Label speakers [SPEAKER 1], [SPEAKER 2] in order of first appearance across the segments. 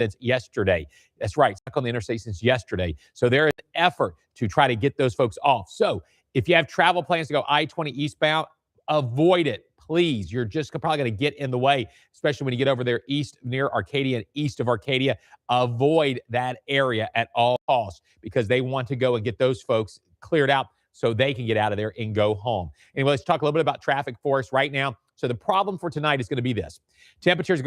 [SPEAKER 1] since yesterday. That's right, stuck on the interstate since yesterday. So there is an effort to try to get those folks off. So if you have travel plans to go I-20 eastbound, avoid it, please. You're just probably going to get in the way, especially when you get over there east near Arcadia and east of Arcadia. Avoid that area at all costs because they want to go and get those folks cleared out so they can get out of there and go home. Anyway, let's talk a little bit about traffic for us right now. So the problem for tonight is going to be this. Temperatures,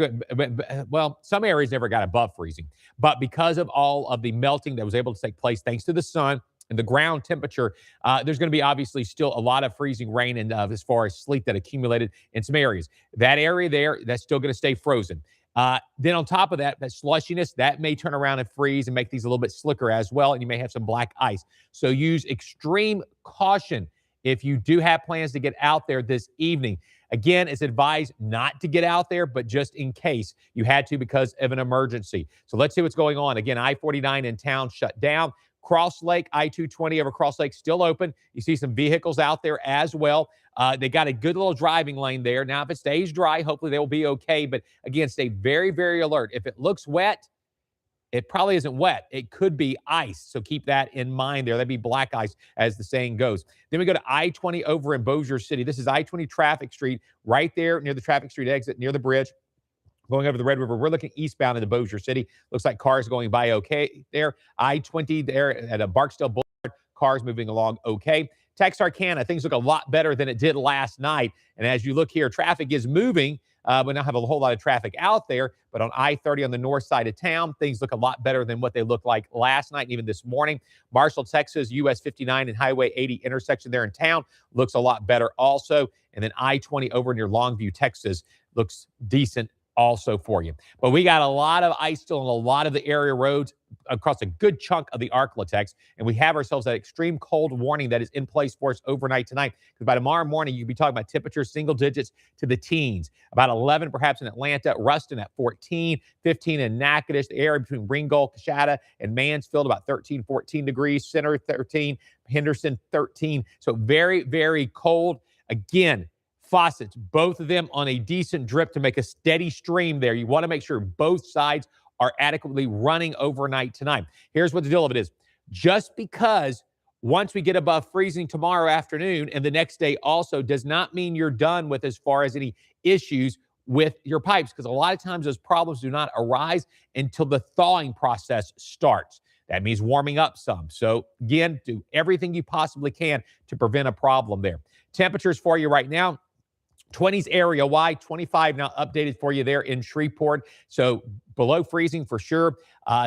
[SPEAKER 1] well, some areas never got above freezing, but because of all of the melting that was able to take place thanks to the sun and the ground temperature, there's going to be obviously still a lot of freezing rain and as far as sleet that accumulated in some areas. That area there, that's still going to stay frozen. Then on top of that, that slushiness, that may turn around and freeze and make these a little bit slicker as well, and you may have some black ice. So use extreme caution if you do have plans to get out there this evening. Again, it's advised not to get out there, but just in case you had to because of an emergency. So let's see what's going on. Again, I-49 in town shut down. Cross Lake, I-220 over Cross Lake still open. You see some vehicles out there as well. They got a good little driving lane there. Now, if it stays dry, hopefully they will be okay. But again, stay very, very alert. If it looks wet, it probably isn't wet. It could be ice. So keep that in mind there. That'd be black ice, as the saying goes. Then we go to I-20 over in Bossier City. This is I-20 Traffic Street right there near the Traffic Street exit, near the bridge. Going over the Red River, we're looking eastbound into Bossier City. Looks like cars going by okay there. I-20 there at a Barksdale Boulevard, cars moving along okay. Texarkana, things look a lot better than it did last night. And as you look here, traffic is moving. We now have a whole lot of traffic out there, but on I-30 on the north side of town, things look a lot better than what they looked like last night and even this morning. Marshall, Texas, US 59 and Highway 80 intersection there in town looks a lot better also. And then I-20 over near Longview, Texas looks decent also for you. But we got a lot of ice still on a lot of the area roads across a good chunk of the Arklatex, and we have ourselves that extreme cold warning that is in place for us overnight tonight, because by tomorrow morning, you'll be talking about temperatures single digits to the teens. About 11 perhaps in Atlanta, Ruston at 14, 15 in Natchitoches, the area between Ringgold, Coshada, and Mansfield, about 13, 14 degrees, Center 13, Henderson 13. So very, very cold. Again, faucets, both of them on a decent drip to make a steady stream there. You want to make sure both sides are adequately running overnight tonight. Here's what the deal of it is. Just because once we get above freezing tomorrow afternoon and the next day also does not mean you're done with as far as any issues with your pipes, because a lot of times those problems do not arise until the thawing process starts. That means warming up some. So again, do everything you possibly can to prevent a problem there. Temperatures for you right now. 20s area-wide, 25 now updated for you there in Shreveport. So below freezing for sure.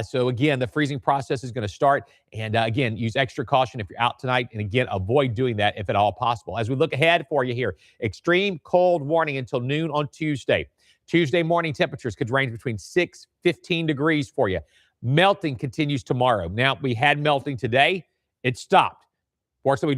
[SPEAKER 1] So again, the freezing process is going to start. And again, use extra caution if you're out tonight. And again, avoid doing that if at all possible. As we look ahead for you here, extreme cold warning until noon on Tuesday. Tuesday morning temperatures could range between 15 degrees for you. Melting continues tomorrow. Now, we had melting today. It stopped. Fortunately, we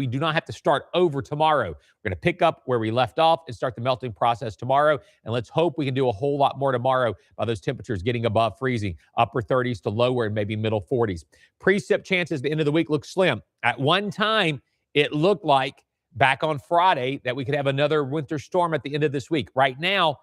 [SPEAKER 1] do not have to start over tomorrow. We're going to pick up where we left off and start the melting process tomorrow. And let's hope we can do a whole lot more tomorrow by those temperatures getting above freezing, upper 30s to lower and maybe middle 40s. Precip chances at the end of the week look slim. At one time, it looked like back on Friday that we could have another winter storm at the end of this week. Right now,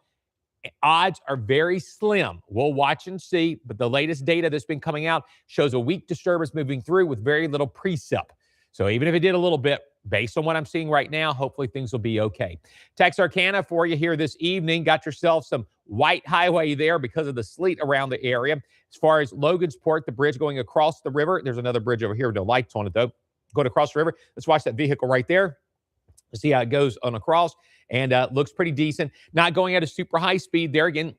[SPEAKER 1] odds are very slim. We'll watch and see, but the latest data that's been coming out shows a weak disturbance moving through with very little precip. So even if it did a little bit, based on what I'm seeing right now, hopefully things will be okay. Texarkana for you here this evening. Got yourself some white highway there because of the sleet around the area. As far as Logansport, the bridge going across the river. There's another bridge over here, no lights on it though. Going across the river. Let's watch that vehicle right there. See how it goes on across, and looks pretty decent. Not going at a super high speed there. Again,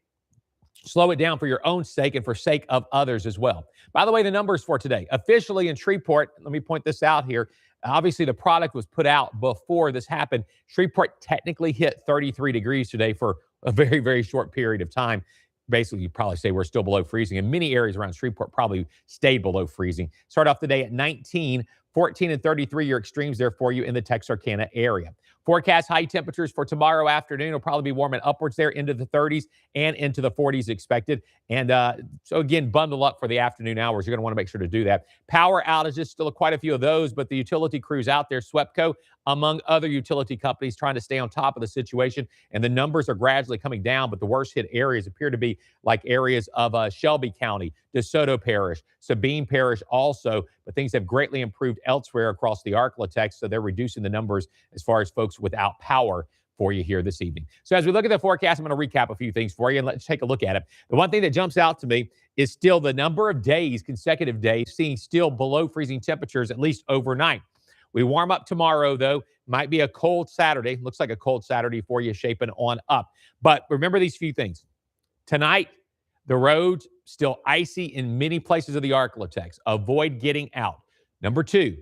[SPEAKER 1] slow it down for your own sake and for sake of others as well. By the way, the numbers for today. Officially in Shreveport, let me point this out here. Obviously, the product was put out before this happened. Shreveport technically hit 33 degrees today for a very, very short period of time. Basically, you'd probably say we're still below freezing. In many areas around Shreveport, probably stayed below freezing. Start off the day at 19. 14 and 33, your extremes there for you in the Texarkana area. Forecast high temperatures for tomorrow afternoon will probably be warming upwards there into the 30s and into the 40s expected. And so, again, bundle up for the afternoon hours. You're going to want to make sure to do that. Power outages, still quite a few of those, but the utility crews out there, SWEPCO, among other utility companies, trying to stay on top of the situation. And the numbers are gradually coming down, but the worst hit areas appear to be like areas of Shelby County, DeSoto Parish, Sabine Parish also, but things have greatly improved elsewhere across the Arklatex, so they're reducing the numbers as far as folks without power for you here this evening. So as we look at the forecast, I'm going to recap a few things for you, and let's take a look at it. The one thing that jumps out to me is still the number of days, consecutive days, seeing still below freezing temperatures, at least overnight. We warm up tomorrow, though. Might be a cold Saturday. Looks like a cold Saturday for you, shaping on up. But remember these few things. Tonight, the roads still icy in many places of the Arklatex. Avoid getting out. Number 2,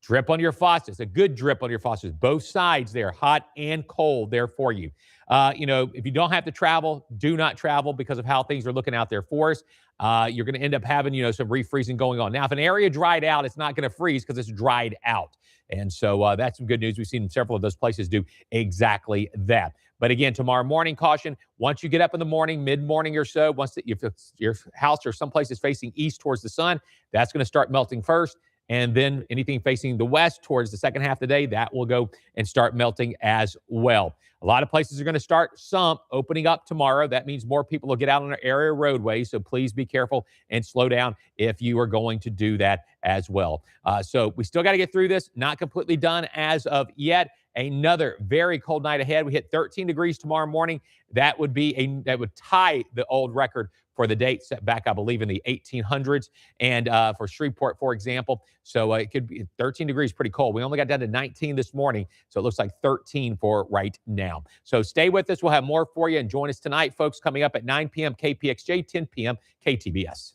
[SPEAKER 1] drip on your faucets. A good drip on your faucets. Both sides there, hot and cold there for you. If you don't have to travel, do not travel because of how things are looking out there for us. You're going to end up having, some refreezing going on. Now, if an area dried out, it's not going to freeze because it's dried out. And so that's some good news. We've seen several of those places do exactly that. But again, tomorrow morning, caution. Once you get up in the morning, mid-morning or so, if your house or someplace is facing east towards the sun, that's going to start melting first. And then anything facing the west towards the second half of the day, that will go and start melting as well. A lot of places are going to start some opening up tomorrow. That means more people will get out on our area roadways. So please be careful and slow down if you are going to do that as well. So we still got to get through this. Not completely done as of yet. Another very cold night ahead. We hit 13 degrees tomorrow morning. That would tie the old record for the date set back, I believe, in the 1800s, and for Shreveport, for example. So it could be 13 degrees, pretty cold. We only got down to 19 this morning, so it looks like 13 for right now. So stay with us. We'll have more for you, and join us tonight, folks, coming up at 9 p.m. KPXJ, 10 p.m. KTBS.